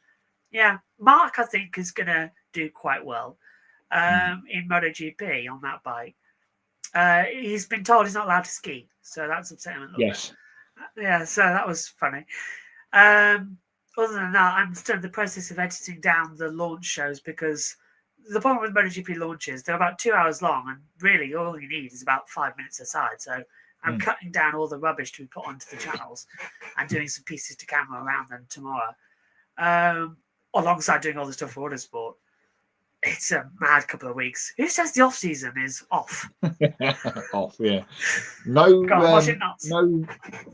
yeah, Mark, I think, is going to do quite well in MotoGP on that bike. He's been told he's not allowed to ski, so that's upsetting him a little bit. Yeah, so that was funny. Other than that, I'm still in the process of editing down the launch shows because the problem with MotoGP launches, they're about 2 hours long, and really all you need is about 5 minutes aside. So I'm cutting down all the rubbish to be put onto the channels and doing some pieces to camera around them tomorrow, alongside doing all the stuff for Autosport. It's a mad couple of weeks. Who says the off season is off? Off, yeah. No,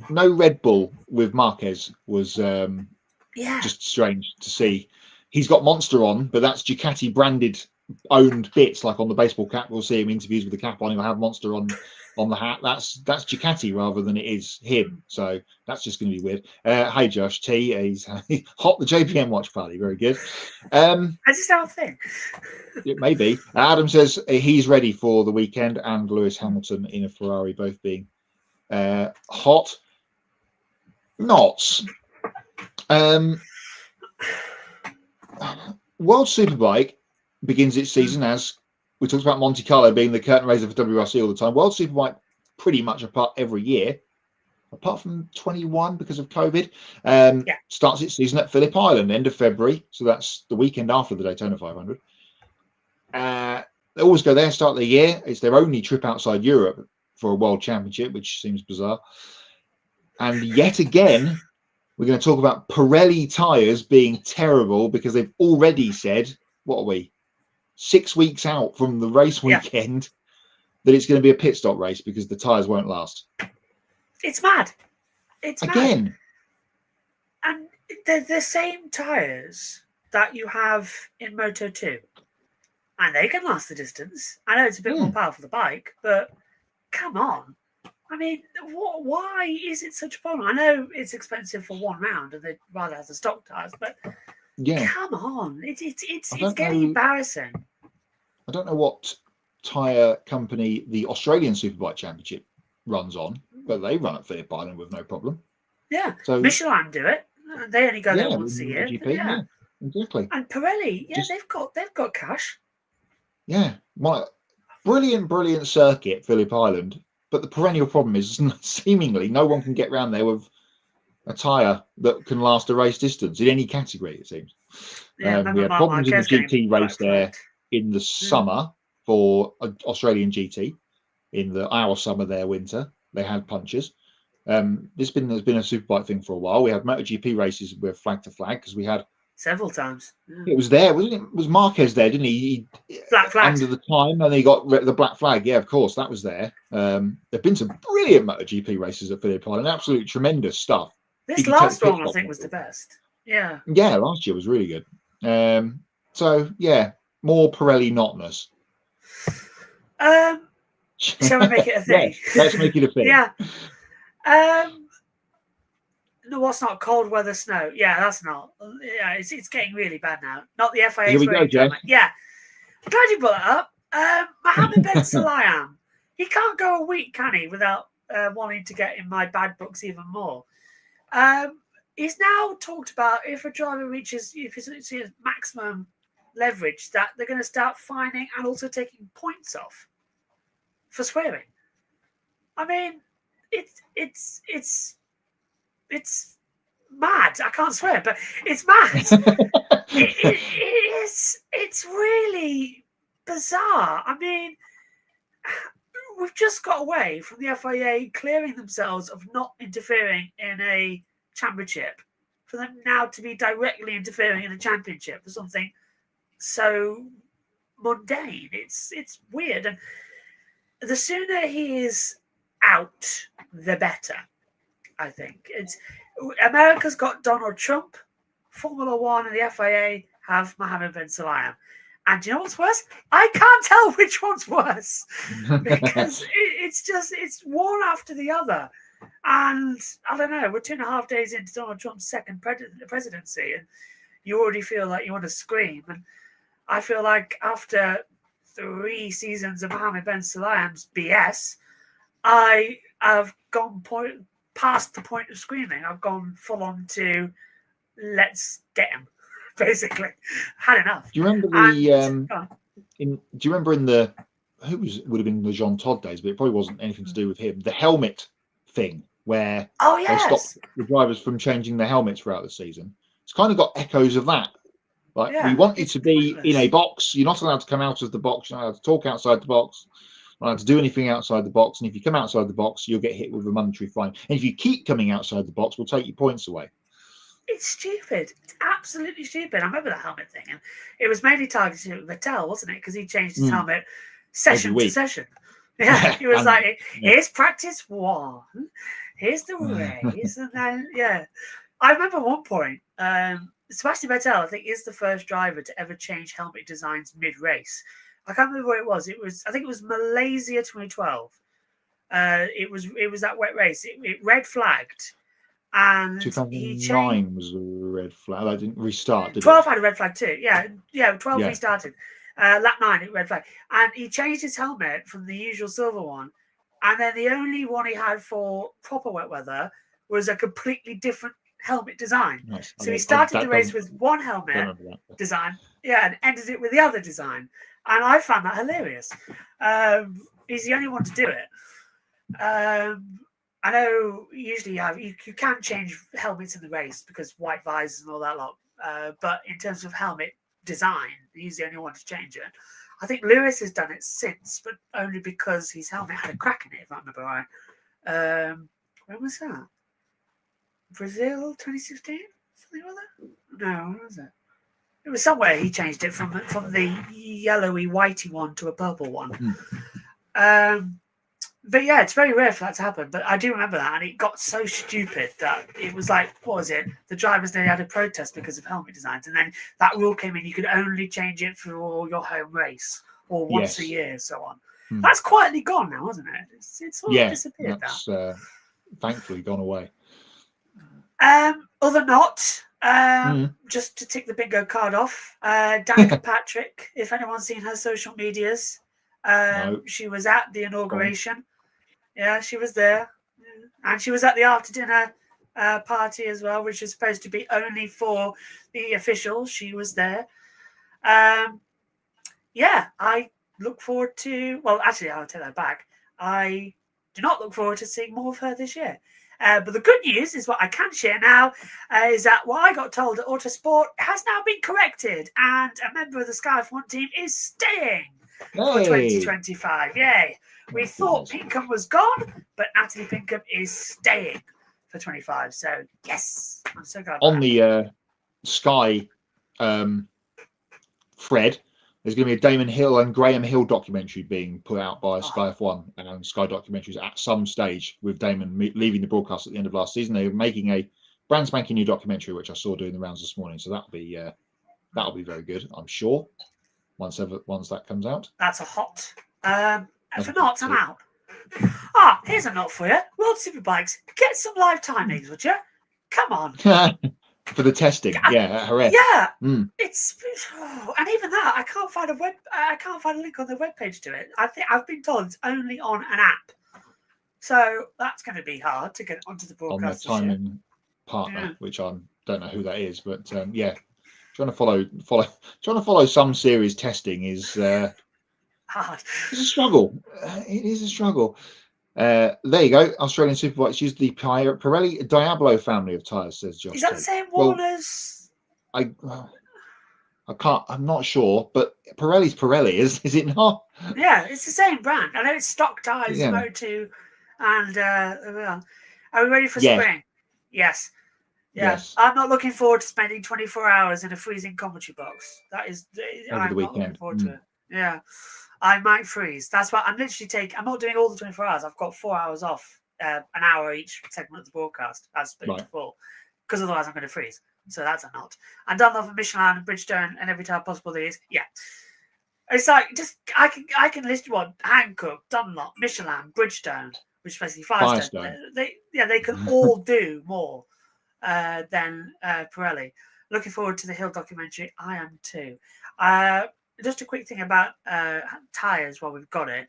no Red Bull with Marquez was just strange to see. He's got Monster on, but that's Ducati branded owned bits, like on the baseball cap. We'll see him interviews with the cap on. He'll have Monster on the hat. That's Ducati rather than it is him. So that's just going to be weird. Hey Josh T, he's hot the JPM watch party. Very good. I just have a thing. It may be. Adam says he's ready for the weekend, and Lewis Hamilton in a Ferrari, both being hot. Knots. World Superbike begins its season, as we talked about Monte Carlo being the curtain raiser for WRC all the time. World Superbike pretty much apart every year, apart from 21 because of COVID. Starts its season at Phillip Island, end of February. So that's the weekend after the Daytona 500. They always go there, start the year. It's their only trip outside Europe for a world championship, which seems bizarre. And yet again, we're going to talk about Pirelli tyres being terrible because they've already said, what are we, 6 weeks out from the race weekend, that it's going to be a pit stop race because the tyres won't last. It's mad. It's again. Mad. And they're the same tyres that you have in Moto 2. And they can last the distance. I know it's a bit more powerful, the bike, but come on. I mean, why is it such a problem? I know it's expensive for one round and they'd rather have the stock tyres, but come on. It's getting embarrassing. I don't know what tyre company the Australian Superbike Championship runs on, but they run at Phillip Island with no problem. Yeah. So Michelin do it. They only go there once a year. GP, exactly. And Pirelli, they've got cash. Yeah. Brilliant circuit, Phillip Island. But the perennial problem is seemingly no one can get around there with a tyre that can last a race distance in any category, it seems. We had problems in the GT race there in the summer for Australian GT. In our summer, their winter, they had punches. There's been a Superbike thing for a while. We had MotoGP races with flag to flag because we had several times. It was there, wasn't it? It was Marquez there, didn't he? Black flag under the time, and he got the black flag. Yeah, of course, that was there. There've been some brilliant MotoGP races at Phillip Island, absolutely tremendous stuff. This last one, I think, was the best. Yeah. Yeah, last year was really good. So yeah, more Pirelli notness. Shall we make it a thing? Yeah, let's make it a thing. Yeah. No, what's not cold weather snow? Yeah, that's not. Yeah, it's getting really bad now. Not the Here FIA's we go, rating Joe. comment. Yeah, I'm glad you brought it up. Mohammed Ben Sulayem. He can't go a week, can he, without wanting to get in my bad books even more. He's now talked about if a driver reaches maximum leverage, that they're going to start fining and also taking points off for swearing. I mean, it's mad. I can't swear, but it's mad. It's really bizarre. I mean, we've just got away from the FIA clearing themselves of not interfering in a championship for them now to be directly interfering in a championship for something so mundane. It's weird, and the sooner he is out, the better. I think America's got Donald Trump, Formula One, and the FIA have Mohammed Ben Sulayem. And do you know what's worse? I can't tell which one's worse because it's one after the other. And I don't know, we're 2.5 days into Donald Trump's second presidency, and you already feel like you want to scream. And I feel like after 3 seasons of Mohammed Ben Sulayem's BS, I have gone past the point of screaming. I've gone full on to let's get him. Basically, had enough. Do you remember do you remember in the would have been the Jean Todt days, but it probably wasn't anything to do with him. The helmet thing where they stopped the drivers from changing their helmets throughout the season. It's kind of got echoes of that. Like, we want you to be in a box. You're not allowed to come out of the box. You're not allowed to talk outside the box. You're not allowed to do anything outside the box. And if you come outside the box, you'll get hit with a monetary fine. And if you keep coming outside the box, we'll take your points away. It's stupid. It's absolutely stupid. I remember that helmet thing. And it was mainly targeted at Vettel, wasn't it? Because he changed his helmet session to session. Yeah, he was like, here's practice 1. Here's the race. And then, I remember one point, Sebastian Vettel, I think, is the first driver to ever change helmet designs mid-race. I can't remember what it was. I think it was Malaysia 2012. It was that wet race. It red flagged. And 2009 was a red flag. I didn't restart. 12 had a red flag too. Yeah. 12 restarted. Lap 9, it red flag. And he changed his helmet from the usual silver one. And then the only one he had for proper wet weather was a completely different helmet design. Nice. So he started the race with one helmet design, and ended it with the other design. And I found that hilarious. He's the only one to do it. I know usually you can change helmets in the race because white visors and all that lot. But in terms of helmet design, he's the only one to change it. I think Lewis has done it since, but only because his helmet had a crack in it, if I remember right. When was that? Brazil 2016? Something like that? No, when was it? It was somewhere he changed it from the yellowy, whitey one to a purple one. But yeah, it's very rare for that to happen. But I do remember that, and it got so stupid that it was like, what was it? The drivers nearly had a protest because of helmet designs, and then that rule came in. You could only change it for your home race or once a year, so on. That's quietly gone now, hasn't it? It's sort of disappeared. That's thankfully gone away. Other not, just to tick the bingo card off, Danica Patrick. If anyone's seen her social medias, she was at the inauguration. Yeah, she was there. And she was at the after dinner party as well, which is supposed to be only for the officials. She was there. I look forward to, well, actually, I'll take that back. I do not look forward to seeing more of her this year. But the good news is what I can share now is that what I got told at Autosport has now been corrected, and a member of the Sky F1 team is staying for 2025. Yay. We thought Pinkham was gone, but Natalie Pinkham is staying for 25. So, yes, I'm so glad. On the Sky thread, there's going to be a Damon Hill and Graham Hill documentary being put out by Sky F1 and Sky Documentaries at some stage with Damon leaving the broadcast at the end of last season. They're making a brand spanking new documentary, which I saw doing the rounds this morning. So that'll be very good, I'm sure. Once that comes out, that's a hot. For not, I'm out. Here's a note for you. World Superbikes, get some live timings, would you? Come on. For the testing, yeah, at Jerez. Yeah, Mm. and even that, I can't find a link on the webpage to it. I think I've been told it's only on an app, so that's going to be hard to get onto the On their broadcast. timing partner, which I don't know who that is, but yeah, trying to follow some series testing is hard. it's a struggle. It is a struggle. There you go. Australian Superbikes use the Pirelli Diablo family of tyres, says Josh. Is that the same one as? I can't. I'm not sure, but Pirelli's Pirelli, is it not? Yeah, it's the same brand. I know it's stock tyres, Yeah. Moto2, and are we ready for spring? Yes. Yeah. Yes. I'm not looking forward to spending 24 hours in a freezing commentary box. That is, I'm not looking forward to it. Yeah. I might freeze. That's why I'm literally I'm not doing all the 24 hours. I've got 4 hours off, an hour each segment of the broadcast as split to full, because otherwise I'm going to freeze. So that's a not. And Dunlop and Michelin and Bridgestone and every time possible there is. Yeah. It's like just I can list what Hankook, Dunlop, Michelin, Bridgestone, which is basically Firestone. They can all do more than Pirelli. Looking forward to the Hill documentary. I am too. Just a quick thing about tyres while we've got it.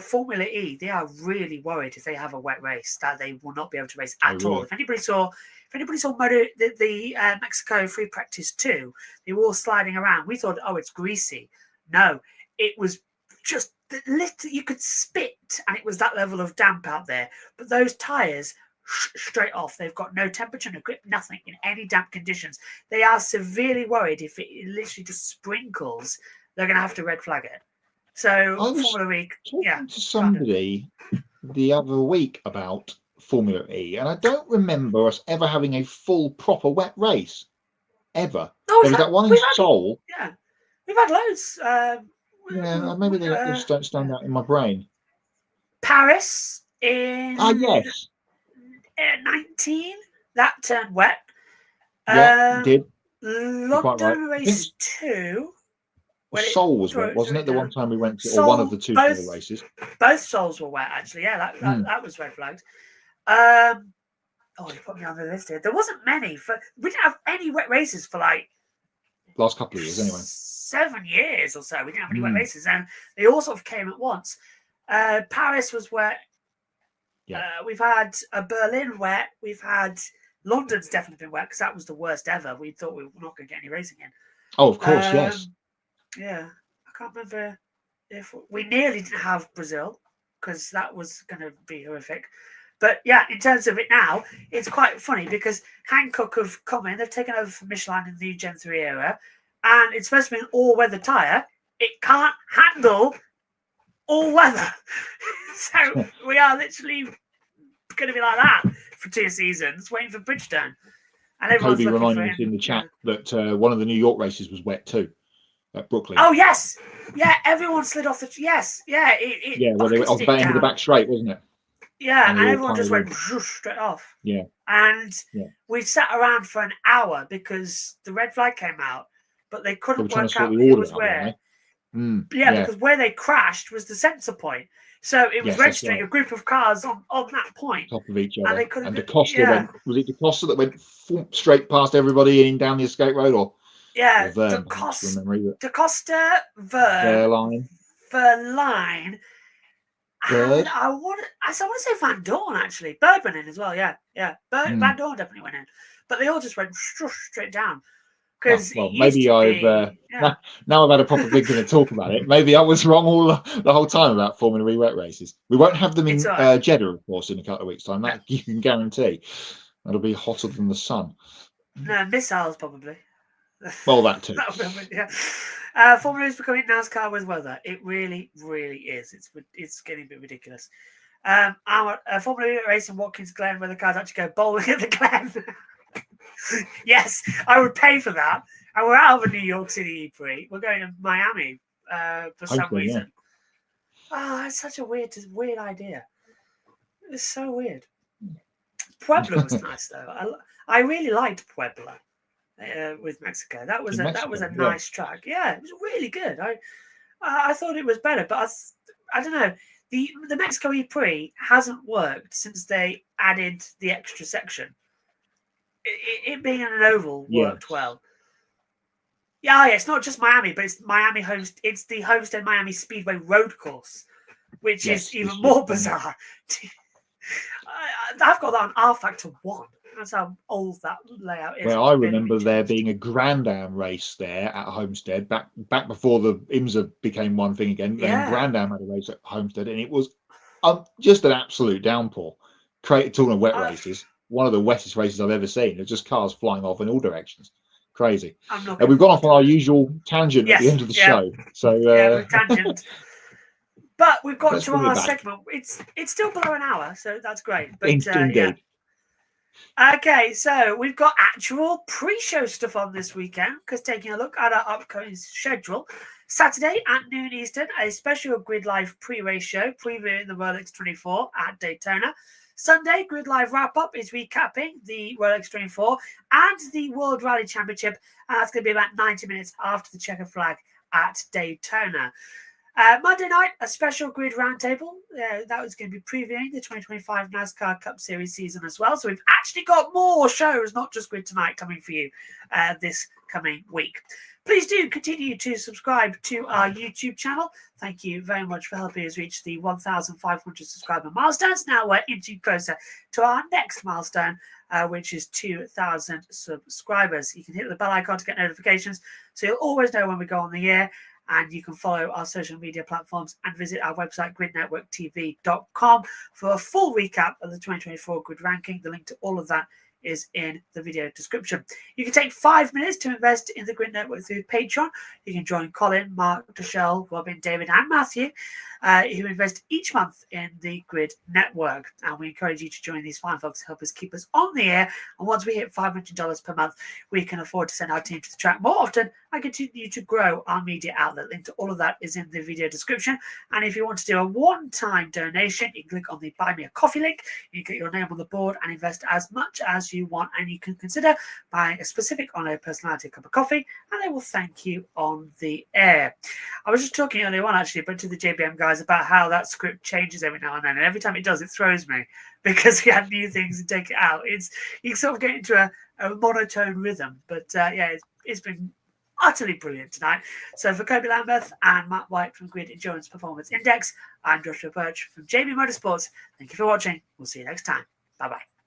Formula E, they are really worried if they have a wet race that they will not be able to race at all. If anybody saw the Mexico Free Practice 2, they were all sliding around. We thought, it's greasy. No, it was just you could spit, and it was that level of damp out there. But those tyres, straight off, they've got no temperature, no grip, nothing in any damp conditions. They are severely worried if it literally just sprinkles, they're going to have to red flag it. So Formula E, talking to somebody the other week about Formula E, and I don't remember us ever having a full proper wet race ever. There was that one in Seoul. Yeah, we've had loads. Maybe they just don't stand out in my brain. Paris in yes. 19, that turned wet. Yeah, did. London race 2. Seoul was wet, wasn't it? The one time we went to, or one of the two races. Both Souls were wet, actually. Yeah, that was red flags. You put me on the list here. There wasn't many. We didn't have any wet races for last couple of years, anyway. 7 years or so. We didn't have any wet races, and they all sort of came at once. Paris was wet. Yeah. We've had Berlin wet. We've had London's definitely been wet because that was the worst ever. We thought we were not going to get any racing in. Oh, of course, yes. Yeah, I can't remember if we nearly didn't have Brazil because that was going to be horrific. But yeah, in terms of it now, it's quite funny because Hankook have come in. They've taken over from Michelin in the Gen 3 era, and it's supposed to be an all-weather tyre. It can't handle all weather. So we are literally going to be like that for 2 seasons, waiting for Bridgestone. And Kobe reminded us in the chat that one of the New York races was wet too, at Brooklyn. Oh yes, yeah. Everyone slid off the well, they were off the end of the back straight, wasn't it? Yeah, and everyone just went straight off. Yeah, and we sat around for an hour because the red flag came out, but they couldn't work out who was where. Because where they crashed was the sensor point. So it was registering a group of cars on that point. Top of each other. And DaCosta went, was it DaCosta that went straight past everybody and down the escape road? Or Verne, DaCosta, Verne, Verline. And I want to say Van Dorn, actually. Bird went in as well, yeah. Van Dorn definitely went in. But they all just went straight down. Maybe now I've had a proper big thing to talk about it. Maybe I was wrong the whole time about Formula E wet races. We won't have them in Jeddah, of course, in a couple of weeks' time. That you can guarantee. That'll be hotter than the sun. No, missiles probably. Well, that too. Formula E is becoming NASCAR with weather. It really, really is. It's getting a bit ridiculous. Our Formula E racing Watkins Glen, where the cars actually go bowling at the Glen. Yes, I would pay for that. And we're out of a New York City E3. We're going to Miami for some reason. Oh, it's such a weird idea. It's so weird. Puebla was nice though. I really liked Puebla with Mexico. That was a nice track. Yeah, it was really good. I thought it was better, but I don't know. The Mexico E-Prix hasn't worked since they added the extra section. It being an oval worked well. Yeah, it's not just Miami, but it's Miami It's the Homestead Miami Speedway Road Course, which is even more bizarre. I've got that on R Factor 1. That's how old that layout is. Well, I remember there being a Grand Am race there at Homestead back before the IMSA became one thing again. Then Grand Am had a race at Homestead, and it was just an absolute downpour. Talking of wet races, one of the wettest races I've ever seen. There's just cars flying off in all directions. Crazy. We've gone off on our usual tangent at the end of the show. So we've tangent. But we've got to our segment. It's still below an hour, so that's great. But, indeed. Okay, so we've got actual pre-show stuff on this weekend, because taking a look at our upcoming schedule, Saturday at noon Eastern, a special Grid Live pre-race show previewing the Rolex 24 at Daytona. Sunday, Grid Live wrap-up is recapping the Rolex 24 and the World Rally Championship, and that's going to be about 90 minutes after the checker flag at Daytona. Monday night, a special grid roundtable. That was going to be previewing the 2025 NASCAR Cup Series season as well. So we've actually got more shows, not just Grid Tonight, coming for you this coming week. Please do continue to subscribe to our YouTube channel. Thank you very much for helping us reach the 1,500 subscriber milestones. Now we're inching closer to our next milestone, which is 2,000 subscribers. You can hit the bell icon to get notifications, so you'll always know when we go on the air. And you can follow our social media platforms and visit our website, gridnetworktv.com, for a full recap of the 2024 grid ranking. The link to all of that is in the video description. You can take 5 minutes to invest in the Grid Network through Patreon. You can join Colin, Mark, Michelle, Robin, David, and Matthew, who invest each month in the Grid Network. And we encourage you to join these fine folks to help us keep us on the air. And once we hit $500 per month, we can afford to send our team to the track more often and continue to grow our media outlet. Link to all of that is in the video description. And if you want to do a one-time donation, you can click on the Buy Me a Coffee link. You can get your name on the board and invest as much as you want. And you can consider buying a specific on-air personality a cup of coffee, and they will thank you on the air. I was just talking earlier on, actually, but to the JBM guys about how that script changes every now and then. And every time it does, it throws me because we add new things and take it out. You sort of get into a monotone rhythm. But it's been utterly brilliant tonight. So for Kobe Lambeth and Matt White from Grid Endurance Performance Index, I'm Joshua Birch from JB Motorsports. Thank you for watching. We'll see you next time. Bye-bye.